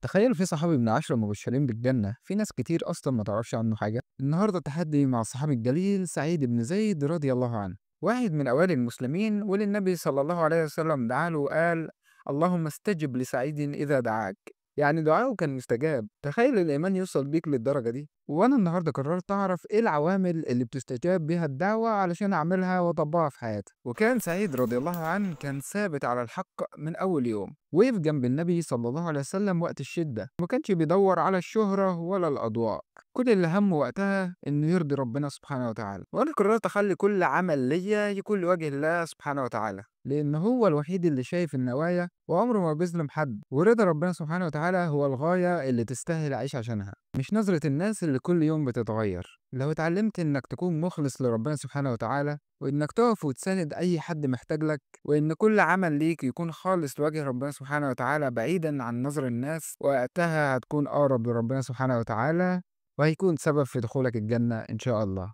تخيل في صحابي من 10 مبشرين بالجنة، في ناس كتير أصلا ما تعرفش عنه حاجة. النهاردة تحدي مع الصحابي الجليل سعيد بن زيد رضي الله عنه، واحد من أوائل المسلمين، وللنبي صلى الله عليه وسلم دعا له وقال: اللهم استجب لسعيد إذا دعاك. يعني دعاؤه كان مستجاب. تخيل الإيمان يوصل بيك للدرجة دي. وأنا النهاردة قررت أعرف إيه العوامل اللي بتستجاب بيها الدعوة علشان أعملها وأطبقها في حياتي. وكان سعيد رضي الله عنه كان ثابت على الحق من أول يوم، وقف جنب النبي صلى الله عليه وسلم وقت الشدة، ما كانش بيدور على الشهرة ولا الأضواء. كل اللي همه وقتها إنه يرضي ربنا سبحانه وتعالى. وأنا قررت أخلي كل عمل ليا يكون لوجه الله سبحانه وتعالى، لأن هو الوحيد اللي شايف النوايا وعمره ما بيظلم حد. ورضا ربنا سبحانه وتعالى هو الغاية اللي تستاهل أعيش عشانها، مش نظرة الناس اللي كل يوم بتتغير. لو اتعلمت إنك تكون مخلص لربنا سبحانه وتعالى، وإنك تقف وتساند أي حد محتاج لك، وإن كل عمل ليك يكون خالص لوجه ربنا سبحانه وتعالى بعيدا عن نظر الناس، وقتها هتكون أقرب لربنا سبحانه وتعالى، وهيكون سبب في دخولك الجنة إن شاء الله.